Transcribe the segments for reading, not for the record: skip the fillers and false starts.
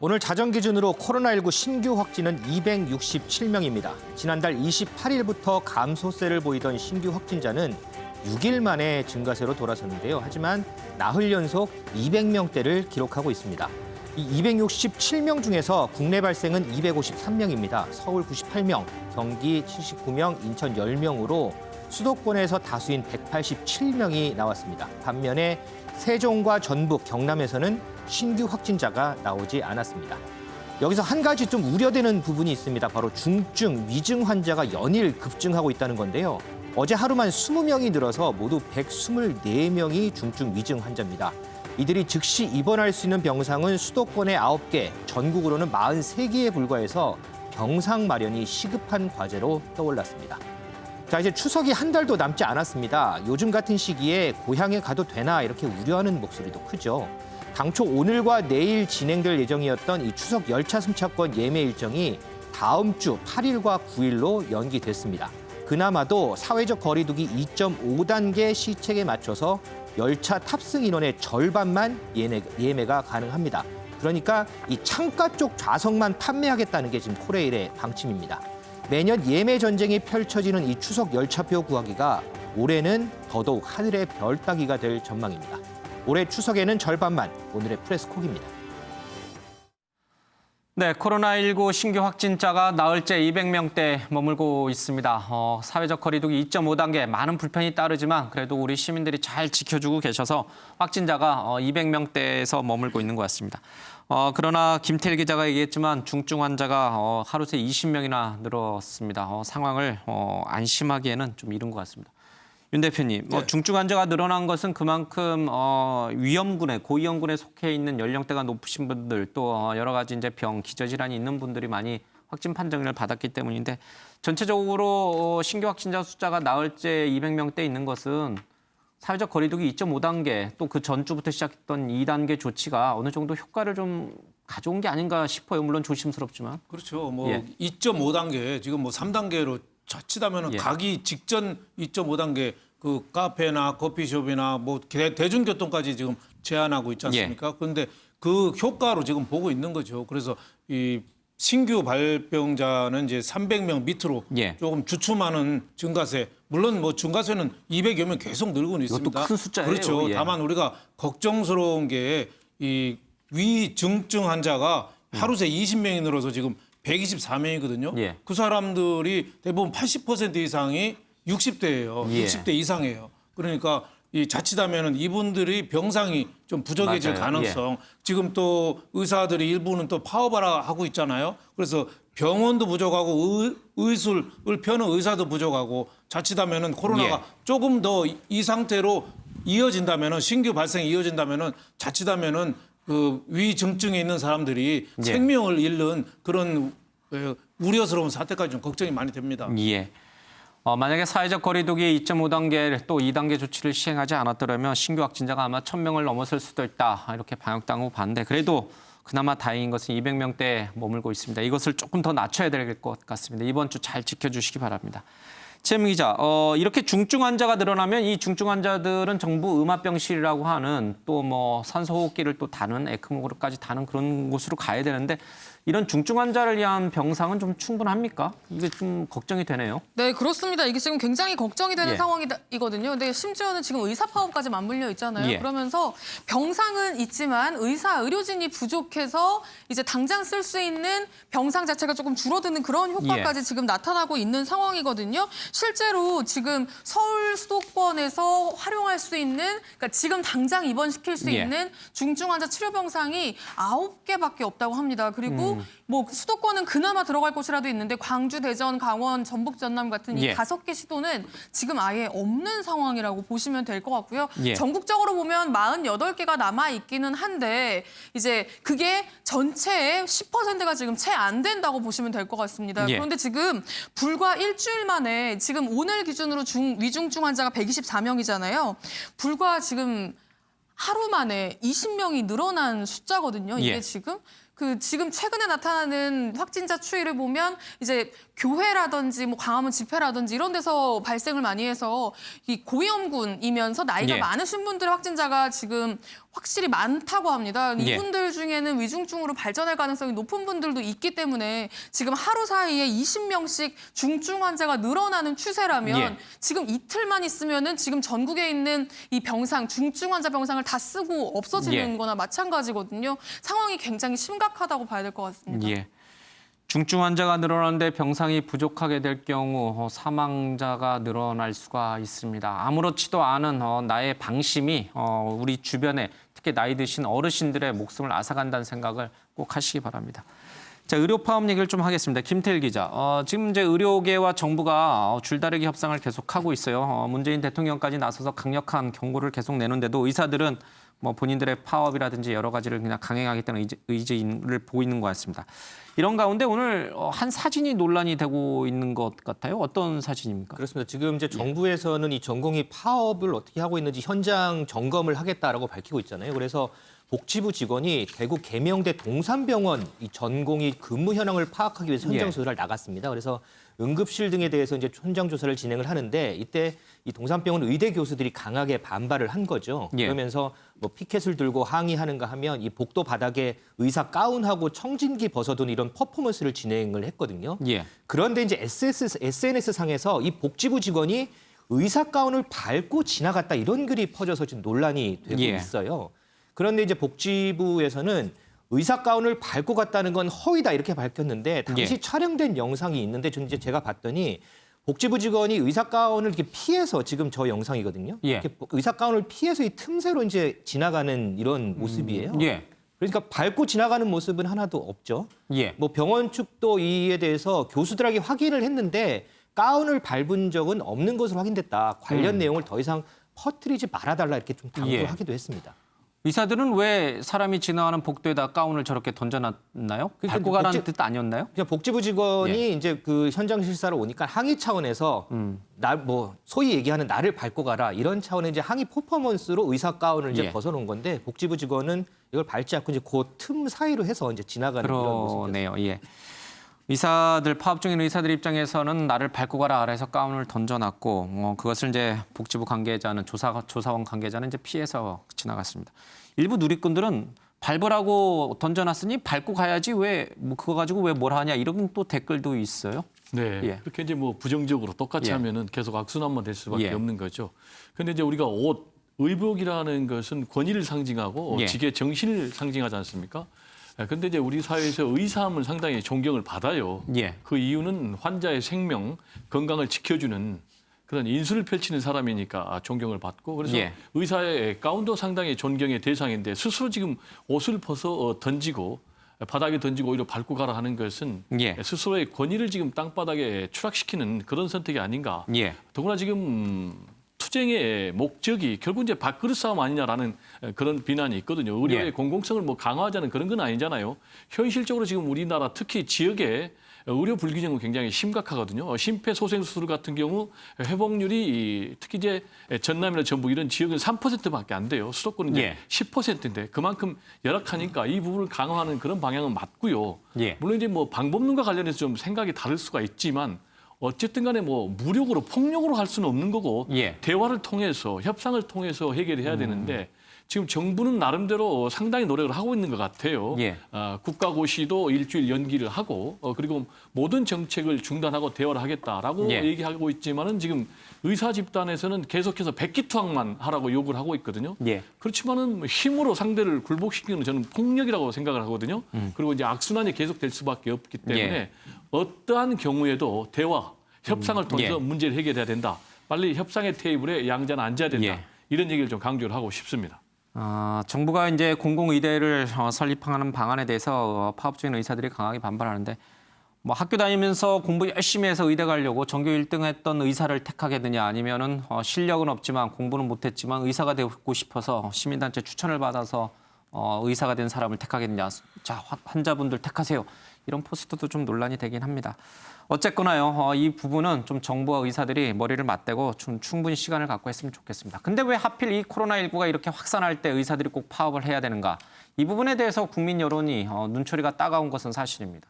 오늘 자정 기준으로 코로나19 신규 확진은 267명입니다. 지난달 28일부터 감소세를 보이던 신규 확진자는 6일 만에 증가세로 돌아섰는데요. 하지만 나흘 연속 200명대를 기록하고 있습니다. 이 267명 중에서 국내 발생은 253명입니다. 서울 98명, 경기 79명, 인천 10명으로 수도권에서 다수인 187명이 나왔습니다. 반면에 세종과 전북, 경남에서는 신규 확진자가 나오지 않았습니다. 여기서 한 가지 좀 우려되는 부분이 있습니다. 바로 중증, 위증 환자가 연일 급증하고 있다는 건데요. 어제 하루만 20명이 늘어서 모두 124명이 중증 위증 환자입니다. 이들이 즉시 입원할 수 있는 병상은 수도권에 9개, 전국으로는 43개에 불과해서 병상 마련이 시급한 과제로 떠올랐습니다. 자, 이제 추석이 한 달도 남지 않았습니다. 요즘 같은 시기에 고향에 가도 되나 이렇게 우려하는 목소리도 크죠. 당초 오늘과 내일 진행될 예정이었던 이 추석 열차 승차권 예매 일정이 다음 주 8일과 9일로 연기됐습니다. 그나마도 사회적 거리 두기 2.5단계 시책에 맞춰서 열차 탑승 인원의 절반만 예매가 가능합니다. 그러니까 이 창가 쪽 좌석만 판매하겠다는 게 지금 코레일의 방침입니다. 매년 예매 전쟁이 펼쳐지는 이 추석 열차표 구하기가 올해는 더더욱 하늘의 별 따기가 될 전망입니다. 올해 추석에는 절반만, 오늘의 프레스콕입니다. 네, 코로나19 신규 확진자가 나흘째 200명대 머물고 있습니다. 사회적 거리두기 2.5단계 많은 불편이 따르지만 그래도 우리 시민들이 잘 지켜주고 계셔서 확진자가 200명대에서 머물고 있는 것 같습니다. 그러나 김태일 기자가 얘기했지만 중증 환자가 하루 새 20명이나 늘었습니다. 상황을 안심하기에는 좀 이른 것 같습니다. 윤 대표님, 네. 중증 환자가 늘어난 것은 그만큼 위험군에, 고위험군에 속해 있는 연령대가 높으신 분들 또 여러 가지 이제 병, 기저질환이 있는 분들이 많이 확진 판정을 받았기 때문인데 전체적으로 신규 확진자 숫자가 나흘째 200명대 있는 것은 사회적 거리두기 2.5단계 또 그 전주부터 시작했던 2단계 조치가 어느 정도 효과를 좀 가져온 게 아닌가 싶어요. 물론 조심스럽지만. 그렇죠. 2.5단계 지금 3단계로 자칫하면 가기 직전 2.5단계 그 카페나 커피숍이나 대중교통까지 지금 제한하고 있지 않습니까? 그런데 그 효과로 지금 보고 있는 거죠. 그래서 이 신규 발병자는 이제 300명 밑으로 조금 주춤하는 증가세. 물론 증가세는 200여 명 계속 늘고는 있습니다. 이것도 큰 숫자예요. 그렇죠. 다만 우리가 걱정스러운 게 이 위중증 환자가 하루 새 20명이 늘어서 지금 124명이거든요. 그 사람들이 대부분 80% 이상이 60대예요. 60대 이상이에요. 그러니까 이 자칫하면은 이분들이 병상이 좀 부족해질 가능성. 지금 또 의사들이 일부는 또 파업하라 하고 있잖아요. 그래서 병원도 부족하고 의술을 펴는 의사도 부족하고 자칫하면은 코로나가 조금 더 이 상태로 이어진다면은 신규 발생이 이어진다면은 자칫하면은 그 위중증에 있는 사람들이 생명을 잃는 그런 우려스러운 사태까지 좀 걱정이 많이 됩니다. 만약에 사회적 거리두기 2.5단계 또 2단계 조치를 시행하지 않았더라면 신규 확진자가 아마 1,000명을 넘어설 수도 있다. 이렇게 방역당국 봤는데 그래도 그나마 다행인 것은 200명대에 머물고 있습니다. 이것을 조금 더 낮춰야 될 것 같습니다. 이번 주 잘 지켜주시기 바랍니다. 최민 기자, 이렇게 중증 환자가 늘어나면 이 중증 환자들은 정부 음압병실이라고 하는 또 산소호흡기를 또 다는 에크모까지 다는 그런 곳으로 가야 되는데 이런 중증 환자를 위한 병상은 좀 충분합니까? 이게 좀 걱정이 되네요. 네, 그렇습니다. 이게 지금 굉장히 걱정이 되는 상황이거든요. 근데 심지어는 지금 의사 파업까지 맞물려 있잖아요. 그러면서 병상은 있지만 의료진이 부족해서 이제 당장 쓸 수 있는 병상 자체가 조금 줄어드는 그런 효과까지 지금 나타나고 있는 상황이거든요. 실제로 지금 서울 수도권에서 활용할 수 있는, 그러니까 지금 당장 입원시킬 수 있는 중증 환자 치료 병상이 9개밖에 없다고 합니다. 그리고 수도권은 그나마 들어갈 곳이라도 있는데 광주, 대전, 강원, 전북, 전남 같은 이 5개 시도는 지금 아예 없는 상황이라고 보시면 될 것 같고요. 전국적으로 보면 48개가 남아 있기는 한데 이제 그게 전체의 10%가 지금 채 안 된다고 보시면 될 것 같습니다. 그런데 지금 불과 일주일 만에 지금 오늘 기준으로 위중증 환자가 124명이잖아요. 불과 지금 하루 만에 20명이 늘어난 숫자거든요. 이게 지금. 지금 최근에 나타나는 확진자 추이를 보면 이제 교회라든지 뭐 광화문 집회라든지 이런 데서 발생을 많이 해서 이 고위험군이면서 나이가 예. 많으신 분들의 확진자가 지금 확실히 많다고 합니다. 예. 이분들 중에는 위중증으로 발전할 가능성이 높은 분들도 있기 때문에 지금 하루 사이에 20명씩 중증 환자가 늘어나는 추세라면 예. 지금 이틀만 있으면은 지금 전국에 있는 이 병상, 중증 환자 병상을 다 쓰고 없어지는 예. 거나 마찬가지거든요. 상황이 굉장히 심각하다고 봐야 될 것 같습니다. 예. 중증 환자가 늘어나는데 병상이 부족하게 될 경우 사망자가 늘어날 수가 있습니다. 아무렇지도 않은 나의 방심이 우리 주변에 특히 나이 드신 어르신들의 목숨을 앗아간다는 생각을 꼭 하시기 바랍니다. 자, 의료 파업 얘기를 좀 하겠습니다. 김태일 기자. 지금 이제 의료계와 정부가 줄다리기 협상을 계속하고 있어요. 문재인 대통령까지 나서서 강력한 경고를 계속 내는데도 의사들은 뭐 본인들의 파업이라든지 여러 가지를 그냥 강행하겠다는 의지를 보이는 것 같습니다. 이런 가운데 오늘 한 사진이 논란이 되고 있는 것 같아요. 어떤 사진입니까? 그렇습니다. 지금 이제 정부에서는 이 전공의 파업을 어떻게 하고 있는지 현장 점검을 하겠다라고 밝히고 있잖아요. 그래서 복지부 직원이 대구 계명대 동산병원 이 전공의 근무 현황을 파악하기 위해서 현장 조사를 나갔습니다. 그래서 응급실 등에 대해서 이제 현장 조사를 진행을 하는데 이때 이 동산병원 의대 교수들이 강하게 반발을 한 거죠. 그러면서 뭐 피켓을 들고 항의하는가 하면 이 복도 바닥에 의사 가운하고 청진기 벗어둔 이런 퍼포먼스를 진행을 했거든요. 그런데 이제 SNS 상에서 이 복지부 직원이 의사 가운을 밟고 지나갔다 이런 글이 퍼져서 지금 논란이 되고 있어요. 그런데 이제 복지부에서는 의사 가운을 밟고 갔다는 건 허위다 이렇게 밝혔는데 당시 촬영된 영상이 있는데 전 이제 제가 봤더니 복지부 직원이 의사 가운을 이렇게 피해서 지금 저 영상이거든요. 이렇게 의사 가운을 피해서 이 틈새로 이제 지나가는 이런 모습이에요. 그러니까 밟고 지나가는 모습은 하나도 없죠. 뭐 병원 측도 이에 대해서 교수들에게 확인을 했는데 가운을 밟은 적은 없는 것으로 확인됐다. 관련 내용을 더 이상 퍼뜨리지 말아달라 이렇게 좀 당부하기도 했습니다. 의사들은 왜 사람이 지나가는 복도에다 가운을 저렇게 던져놨나요? 밟고 가라는 뜻 아니었나요? 그냥 복지부 직원이 이제 그 현장 실사로 오니까 항의 차원에서 뭐 소위 얘기하는 나를 밟고 가라 이런 차원의 이제 항의 퍼포먼스로 의사 가운을 이제 벗어놓은 건데 복지부 직원은 이걸 밟지 않고 이제 그 틈 사이로 해서 이제 지나가는 그런 모습이었어요. 의사들 파업 중인 의사들 입장에서는 나를 밟고 가라 해서 가운을 던져놨고 그것을 이제 복지부 관계자는 조사원 관계자는 이제 피해서 지나갔습니다. 일부 누리꾼들은 밟으라고 던져놨으니 밟고 가야지 왜 뭐 그거 가지고 왜 뭘 하냐 이런 또 댓글도 있어요. 네, 그렇게 이제 뭐 부정적으로 똑같이 하면은 계속 악순환만 될 수밖에 없는 거죠. 그런데 이제 우리가 의복이라는 것은 권위를 상징하고 직의 정신을 상징하지 않습니까? 그런데 이제 우리 사회에서 의사함을 상당히 존경을 받아요. 그 이유는 환자의 생명, 건강을 지켜주는 그런 인술을 펼치는 사람이니까 존경을 받고 그래서 의사의 가운도 상당히 존경의 대상인데 스스로 지금 옷을 벗어 던지고 바닥에 던지고 오히려 밟고 가라 하는 것은 스스로의 권위를 지금 땅바닥에 추락시키는 그런 선택이 아닌가. 더구나 지금 투쟁의 목적이 결국 이제 밥그릇 싸움 아니냐라는 그런 비난이 있거든요. 의료의 공공성을 뭐 강화하자는 그런 건 아니잖아요. 현실적으로 지금 우리나라 특히 지역에 의료 불균형은 굉장히 심각하거든요. 심폐소생술 같은 경우 회복률이 특히 이제 전남이나 전북 이런 지역은 3%밖에 안 돼요. 수도권은 이제 10%인데 그만큼 열악하니까 이 부분을 강화하는 그런 방향은 맞고요. 물론 이제 뭐 방법론과 관련해서 좀 생각이 다를 수가 있지만 어쨌든 간에 뭐 무력으로 폭력으로 할 수는 없는 거고 대화를 통해서 협상을 통해서 해결해야 되는데 지금 정부는 나름대로 상당히 노력을 하고 있는 것 같아요. 국가고시도 일주일 연기를 하고 그리고 모든 정책을 중단하고 대화를 하겠다라고 얘기하고 있지만은 지금 의사 집단에서는 계속해서 백기투항만 하라고 요구를 하고 있거든요. 그렇지만은 힘으로 상대를 굴복시키는 저는 폭력이라고 생각을 하거든요. 그리고 이제 악순환이 계속될 수밖에 없기 때문에 어떠한 경우에도 대화, 협상을 통해서 문제를 해결해야 된다. 빨리 협상의 테이블에 양자는 앉아야 된다. 이런 얘기를 좀 강조를 하고 싶습니다. 정부가 이제 공공의대를 설립하는 방안에 대해서 파업 중인 의사들이 강하게 반발하는데 뭐 학교 다니면서 공부 열심히 해서 의대 가려고 전교 1등 했던 의사를 택하겠느냐 아니면은 실력은 없지만 공부는 못했지만 의사가 되고 싶어서 시민단체 추천을 받아서 의사가 된 사람을 택하겠느냐. 자, 환자분들 택하세요. 이런 포스터도 좀 논란이 되긴 합니다. 어쨌거나요, 이 부분은 좀 정부와 의사들이 머리를 맞대고 좀 충분히 시간을 갖고 했으면 좋겠습니다. 근데 왜 하필 이 코로나19가 이렇게 확산할 때 의사들이 꼭 파업을 해야 되는가? 이 부분에 대해서 국민 여론이 눈초리가 따가운 것은 사실입니다.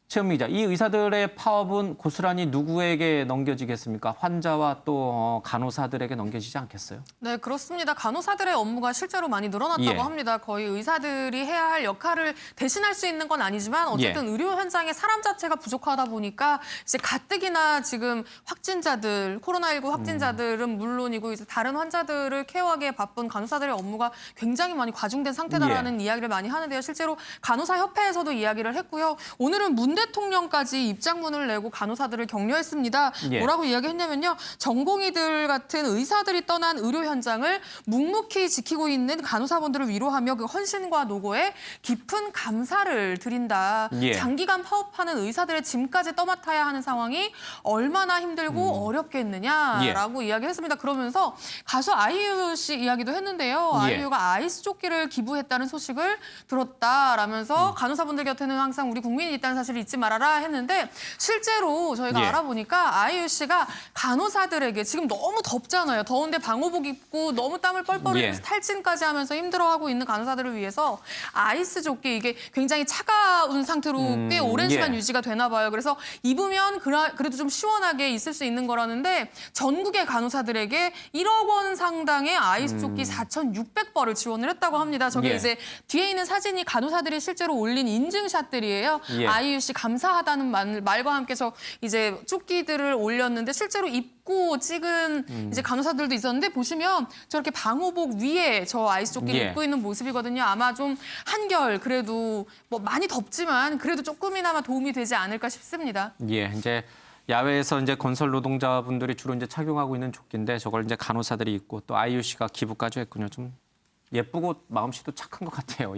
최은미 기자, 이 의사들의 파업은 고스란히 누구에게 넘겨지겠습니까? 환자와 또 간호사들에게 넘겨지지 않겠어요? 네, 그렇습니다. 간호사들의 업무가 실제로 많이 늘어났다고 예. 합니다. 거의 의사들이 해야 할 역할을 대신할 수 있는 건 아니지만 어쨌든 의료 현장에 사람 자체가 부족하다 보니까 이제 가뜩이나 지금 확진자들, 코로나19 확진자들은 물론이고 이제 다른 환자들을 케어하기에 바쁜 간호사들의 업무가 굉장히 많이 과중된 상태다라는 이야기를 많이 하는데요. 실제로 간호사협회에서도 이야기를 했고요. 오늘은 문 대통령까지 입장문을 내고 간호사들을 격려했습니다. 뭐라고 이야기했냐면요. 전공의들 같은 의사들이 떠난 의료 현장을 묵묵히 지키고 있는 간호사분들을 위로하며 그 헌신과 노고에 깊은 감사를 드린다. 장기간 파업하는 의사들의 짐까지 떠맡아야 하는 상황이 얼마나 힘들고 어렵겠느냐라고 이야기했습니다. 그러면서 가수 아이유 씨 이야기도 했는데요. 아이유가 아이스 조끼를 기부했다는 소식을 들었다라면서 간호사분들 곁에는 항상 우리 국민이 있다는 사실을 잊지 말아라 했는데 실제로 저희가 알아보니까 아이유 씨가 간호사들에게 지금 너무 덥잖아요. 더운데 방호복 입고 너무 땀을 뻘뻘 흘리면서 탈진까지 하면서 힘들어하고 있는 간호사들을 위해서 아이스 조끼 이게 굉장히 차가운 상태로 꽤 오랜 시간 유지가 되나 봐요. 그래서 입으면 그래도 좀 시원하게 있을 수 있는 거라는데 전국의 간호사들에게 1억 원 상당의 아이스 조끼 4,600벌을 지원을 했다고 합니다. 저게 이제 뒤에 있는 사진이 간호사들이 실제로 올린 인증샷들이에요. 아이유 씨 감사하다는 말과 함께 저 이제 조끼들을 올렸는데 실제로 입고 찍은 이제 간호사들도 있었는데 보시면 저렇게 방호복 위에 저 아이스 조끼를 입고 있는 모습이거든요. 아마 좀 한결 그래도 뭐 많이 덥지만 그래도 조금이나마 도움이 되지 않을까 싶습니다. 이제 야외에서 이제 건설 노동자분들이 주로 이제 착용하고 있는 조끼인데 저걸 이제 간호사들이 입고 또 아이유 씨가 기부까지 했군요. 좀 예쁘고 마음씨도 착한 것 같아요.